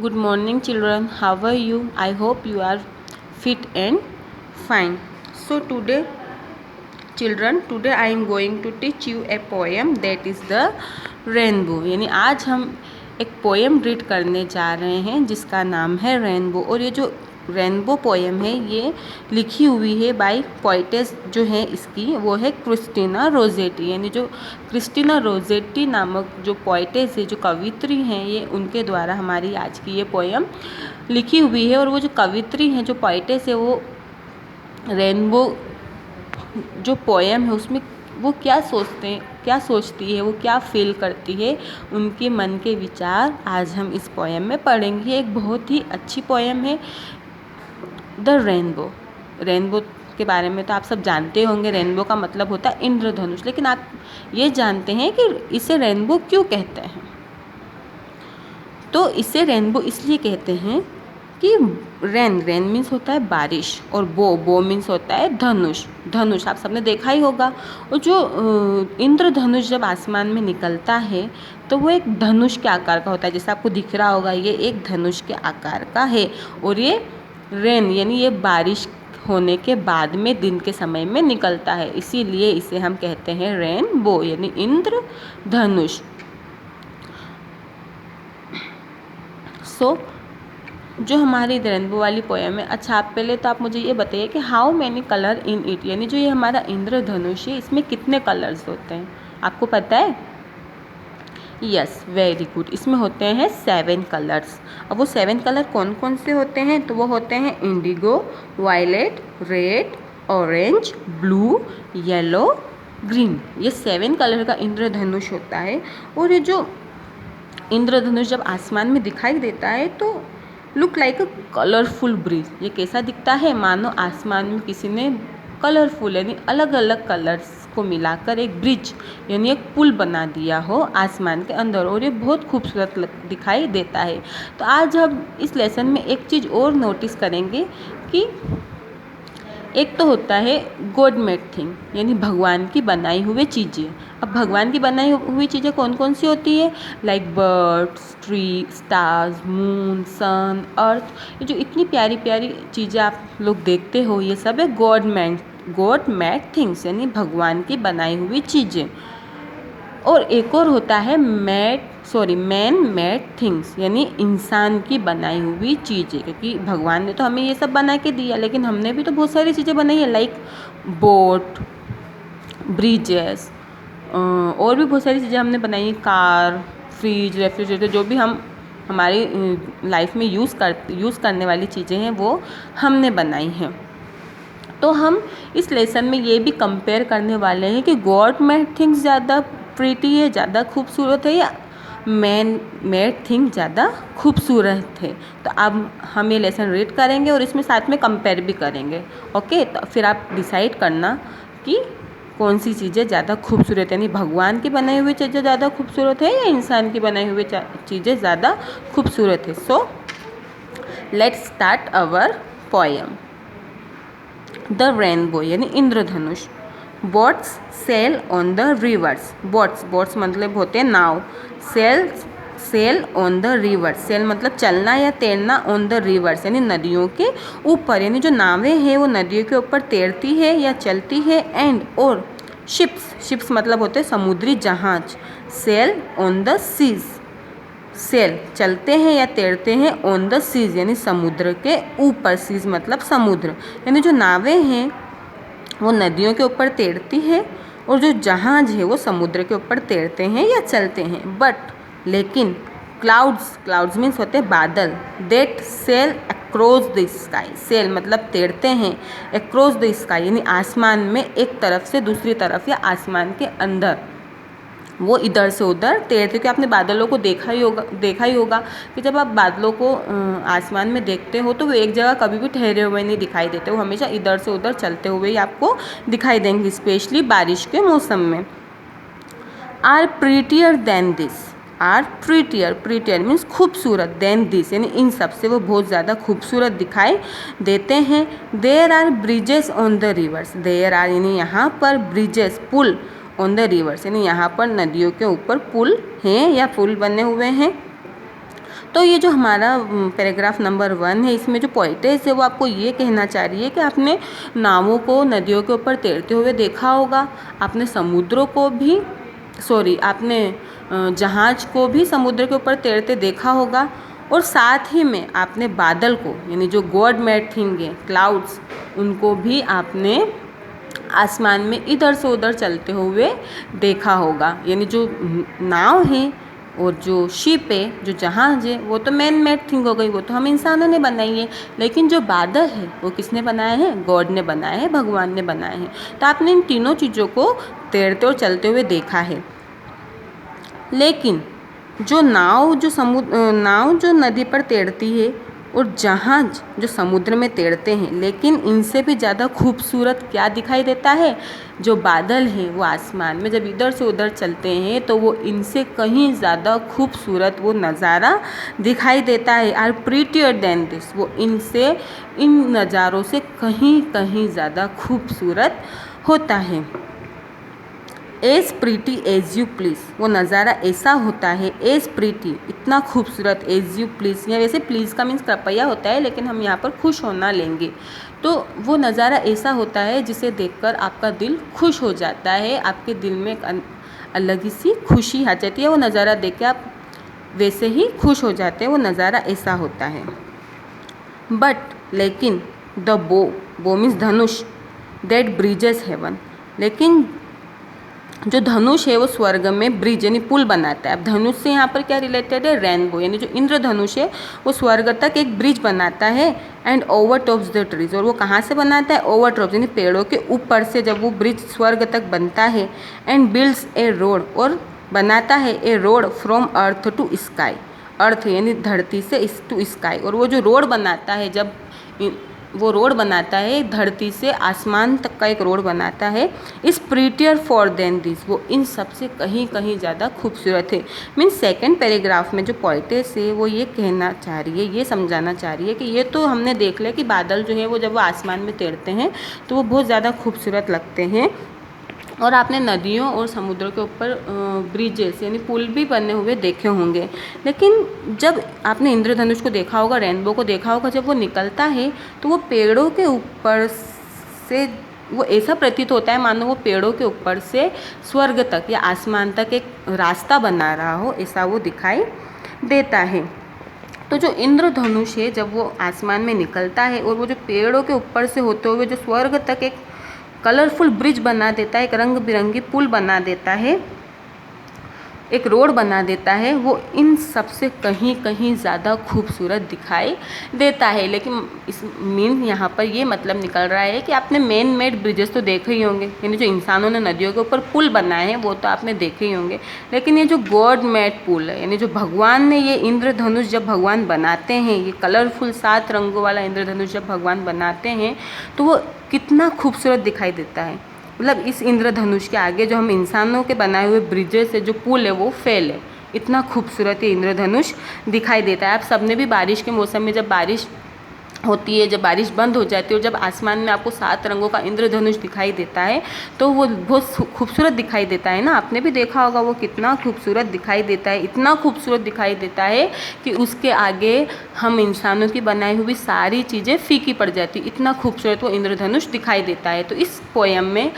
Good morning, children. How are you? I hope you are fit and fine. So, today I am going to teach you a poem that is the rainbow. यानी आज हम एक poem read करने जा रहे हैं जिसका नाम है रेनबो। और ये जो रेनबो पोएम है ये लिखी हुई है बाय पोइटेस जो है इसकी वो है क्रिस्टीना रोजेटी। यानी जो क्रिस्टीना रोजेटी नामक जो पोइटेस है, जो कवित्री हैं, ये उनके द्वारा हमारी आज की ये पोएम लिखी हुई है। और वो जो कवित्री हैं, जो पोइटेस है, वो रेनबो जो पोएम है उसमें वो क्या सोचती है, वो क्या फील करती है, उनके मन के विचार आज हम इस पोएम में पढ़ेंगे। एक बहुत ही अच्छी पोएम है द रेनबो के बारे में तो आप सब जानते होंगे। रेनबो का मतलब होता है इंद्रधनुष, लेकिन आप ये जानते हैं कि इसे रेनबो क्यों कहते हैं? तो इसे रेनबो इसलिए कहते हैं कि रेन मीन्स होता है बारिश, और बो मीन्स होता है धनुष आप सबने देखा ही होगा। और जो इंद्रधनुष जब आसमान में निकलता है तो वो एक धनुष के आकार का होता है, जैसे आपको दिख रहा होगा ये एक धनुष के आकार का है। और ये रेन यानी ये बारिश होने के बाद में दिन के समय में निकलता है, इसीलिए इसे हम कहते हैं रेनबो यानी इंद्रधनुष। जो हमारी रेनबो वाली पोएम है, अच्छा आप पहले तो आप मुझे ये बताइए कि how many colour in it, यानी जो ये हमारा इंद्रधनुष है इसमें कितने कलर्स होते हैं, आपको पता है? यस, वेरी गुड, इसमें होते हैं 7 कलर्स। अब वो 7 कलर कौन कौन से होते हैं? तो वो होते हैं indigo, violet, red, orange, blue, yellow, green. ये 7 कलर का इंद्रधनुष होता है। और ये जो इंद्रधनुष जब आसमान में दिखाई देता है तो लुक लाइक अ कलरफुल ब्रिज। ये कैसा दिखता है? मानो आसमान में किसी ने कलरफुल यानी अलग अलग कलर्स को मिलाकर एक ब्रिज यानी एक पुल बना दिया हो आसमान के अंदर, और ये बहुत खूबसूरत दिखाई देता है। तो आज हम इस लेसन में एक चीज़ और नोटिस करेंगे कि एक तो होता है गॉड मेड थिंग यानी भगवान की बनाई हुई चीज़ें। अब भगवान की बनाई हुई चीज़ें कौन कौन सी होती है? Like birds, tree, stars, moon, sun, earth. ये जो इतनी प्यारी प्यारी चीज़ें आप लोग देखते हो ये सब है गॉड मेड थिंग्स यानी भगवान की बनाई हुई चीज़ें। और एक और होता है मैन मेड थिंग्स यानी इंसान की बनाई हुई चीज़ें, क्योंकि भगवान ने तो हमें ये सब बना के दिया, लेकिन हमने भी तो बहुत सारी चीज़ें बनाई है लाइक बोट, ब्रिजेस, और भी बहुत सारी चीज़ें हमने बनाई है, कार, फ्रिज, रेफ्रिजरेटर, जो भी हम हमारी लाइफ में यूज़ करने वाली चीज़ें हैं वो हमने बनाई हैं। तो हम इस लेसन में ये भी कंपेयर करने वाले हैं कि गॉड मेड थिंग्स ज़्यादा प्रीटी है, ज़्यादा खूबसूरत है, या मैन मेड थिंग ज़्यादा खूबसूरत है। तो अब हम ये लेसन रीड करेंगे और इसमें साथ में कंपेयर भी करेंगे। ओके, तो फिर आप डिसाइड करना कि कौन सी चीज़ें ज़्यादा खूबसूरत है, यानी भगवान की बनाई हुई चीज़ें ज़्यादा खूबसूरत है या इंसान की बनाई हुई चीज़ें ज़्यादा खूबसूरत है। So let's start our poem the rainbow यानी इंद्रधनुष। Boats sail on the rivers. Boats मतलब होते हैं नाव। Sail on the river, sail मतलब चलना या तैरना, ऑन द रिवर्स यानी नदियों के ऊपर, यानी जो नावें हैं वो नदियों के ऊपर तैरती है या चलती है। एंड और शिप्स मतलब होते हैं समुद्री जहाज। Sail on the seas, sail चलते हैं या तैरते हैं, ऑन द सीज यानी समुद्र के ऊपर, सीज मतलब समुद्र, यानी जो नावें हैं वो नदियों के ऊपर तैरती है और जो जहाज है वो समुद्र के ऊपर तैरते हैं या चलते हैं। बट लेकिन क्लाउड्स मीन्स होते हैं बादल, that sail across the sky, sail मतलब तैरते हैं, अक्रॉस द स्काई यानी आसमान में एक तरफ से दूसरी तरफ या आसमान के अंदर, वो इधर से उधर तैरते। क्योंकि आपने बादलों को देखा ही होगा कि जब आप बादलों को आसमान में देखते हो तो वो एक जगह कभी भी ठहरे हुए नहीं दिखाई देते, वो हमेशा इधर से उधर चलते हुए ही आपको दिखाई देंगे, स्पेशली बारिश के मौसम में। Are prettier than this, are prettier means खूबसूरत, देन दिस यानी इन सब से वो बहुत ज़्यादा खूबसूरत दिखाई देते हैं। There are bridges on the rivers, there are यानी यहाँ पर, ब्रिजेस पुल, ऑन द रिवर्स यानी यहाँ पर नदियों के ऊपर पुल हैं या पुल बने हुए हैं। तो ये जो हमारा पैराग्राफ नंबर 1 है, इसमें जो पोएटेस है वो आपको ये कहना चाह रही है कि आपने नावों को नदियों के ऊपर तैरते हुए देखा होगा, आपने समुद्रों को भी आपने जहाज को भी समुद्र के ऊपर तैरते देखा होगा, और साथ ही में आपने बादल को, यानी जो गॉड मेड थिंग है क्लाउड्स, उनको भी आपने आसमान में इधर से उधर चलते हुए देखा होगा। यानी जो नाव है और जो शिप है, जो जहाज है, वो तो मैन मेड थिंग हो गई, वो तो हम इंसानों ने बनाई है। लेकिन जो बादल है वो किसने बनाए हैं? गॉड ने बनाए हैं, भगवान ने बनाए हैं। तो आपने इन तीनों चीज़ों को तैरते और चलते हुए देखा है। लेकिन जो नाव जो नदी पर तैरती है और जहाज जो समुद्र में तैरते हैं, लेकिन इनसे भी ज़्यादा खूबसूरत क्या दिखाई देता है? जो बादल हैं वो आसमान में जब इधर से उधर चलते हैं तो वो इनसे कहीं ज़्यादा खूबसूरत वो नज़ारा दिखाई देता है। आर प्रीटियर देन दिस, वो इन नज़ारों से कहीं कहीं ज़्यादा खूबसूरत होता है। As pretty as you please, वो नज़ारा ऐसा होता है, एज प्रीटी इतना खूबसूरत, एज यू प्लीज़, या वैसे प्लीज़ का मीन्स कृपया होता है, लेकिन हम यहाँ पर खुश होना लेंगे। तो वो नज़ारा ऐसा होता है जिसे देखकर आपका दिल खुश हो जाता है, आपके दिल में एक अलग ही सी खुशी आ जाती है। वो नज़ारा देख के आप वैसे ही खुश हो जाते हैं, वो नज़ारा ऐसा होता है। बट लेकिन द बो मीन्स धनुष, दैट ब्रिजेस हेवन, लेकिन जो धनुष है वो स्वर्ग में ब्रिज यानी पुल बनाता है। अब धनुष से यहाँ पर क्या रिलेटेड है? रेनबो, यानी जो इंद्रधनुष है वो स्वर्ग तक एक ब्रिज बनाता है। And over tops the trees, और वो कहाँ से बनाता है? ओवर टॉप्स यानी पेड़ों के ऊपर से जब वो ब्रिज स्वर्ग तक बनता है। एंड बिल्ड्स ए रोड, और बनाता है a road from earth to sky, earth यानी धरती से टू स्काई, और वो जो रोड बनाता है, जब वो रोड बनाता है धरती से आसमान तक का एक रोड बनाता है, इस प्रीटियर फॉर देन दिस, वो इन सबसे कहीं कहीं ज़्यादा खूबसूरत है। मीन्स सेकंड पैराग्राफ में जो पोएटेस है वो ये कहना चाह रही है, ये समझाना चाह रही है कि ये तो हमने देख लिया कि बादल जो है वो जब वो आसमान में तैरते हैं तो वो बहुत ज़्यादा खूबसूरत लगते हैं, और आपने नदियों और समुद्रों के ऊपर ब्रिजेस यानी पुल भी बने हुए देखे होंगे। लेकिन जब आपने इंद्रधनुष को देखा होगा, रेनबो को देखा होगा, जब वो निकलता है तो वो पेड़ों के ऊपर से वो ऐसा प्रतीत होता है मानो वो पेड़ों के ऊपर से स्वर्ग तक या आसमान तक एक रास्ता बना रहा हो, ऐसा वो दिखाई देता है। तो जो इंद्रधनुष है जब वो आसमान में निकलता है और वो जो पेड़ों के ऊपर से होते हुए जो स्वर्ग तक एक कलरफुल ब्रिज बना देता है, एक रंग बिरंगी पुल बना देता है, एक रोड बना देता है, वो इन सबसे कहीं कहीं ज़्यादा खूबसूरत दिखाई देता है। लेकिन इस मीन यहाँ पर ये मतलब निकल रहा है कि आपने मैन मेड ब्रिजेस तो देखे ही होंगे, यानी जो इंसानों ने नदियों के ऊपर पुल बनाए हैं वो तो आपने देखे ही होंगे। लेकिन ये जो गॉड मेड पुल है, यानी जो भगवान ने ये इंद्रधनुष जब भगवान बनाते हैं, ये कलरफुल 7 रंगों वाला इंद्रधनुष जब भगवान बनाते हैं तो वो कितना खूबसूरत दिखाई देता है। मतलब इस इंद्रधनुष के आगे जो हम इंसानों के बनाए हुए ब्रिजेस है, जो पुल है, वो फेल है। इतना खूबसूरत ये इंद्रधनुष दिखाई देता है। आप सबने भी बारिश के मौसम में जब बारिश होती है, जब बारिश बंद हो जाती है और जब आसमान में आपको 7 रंगों का इंद्रधनुष दिखाई देता है तो वो बहुत खूबसूरत दिखाई देता है ना। आपने भी देखा होगा वो कितना खूबसूरत दिखाई देता है, इतना खूबसूरत दिखाई देता है कि उसके आगे हम इंसानों की बनाई हुई सारी चीज़ें फीकी पड़ जाती, इतना खूबसूरत वो इंद्रधनुष दिखाई देता है। तो इस पोएम में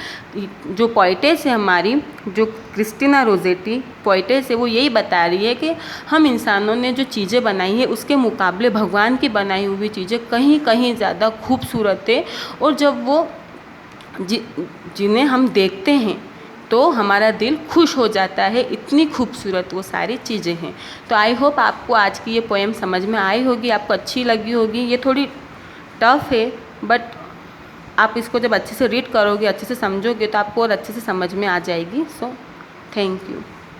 जो पोएटेस है हमारी, जो क्रिस्टीना रोजेटी पोएटेस है, वो यही बता रही है कि हम इंसानों ने जो चीज़ें बनाई है उसके मुकाबले भगवान की बनाई हुई चीज़ें कहीं कहीं ज़्यादा खूबसूरत है, और जब वो जिन्हें हम देखते हैं तो हमारा दिल खुश हो जाता है, इतनी खूबसूरत वो सारी चीज़ें हैं। तो आई होप आपको आज की ये पोएम समझ में आई होगी, आपको अच्छी लगी होगी। ये थोड़ी टफ है बट आप इसको जब अच्छे से रीड करोगे, अच्छे से समझोगे तो आपको और अच्छे से समझ में आ जाएगी। So thank you.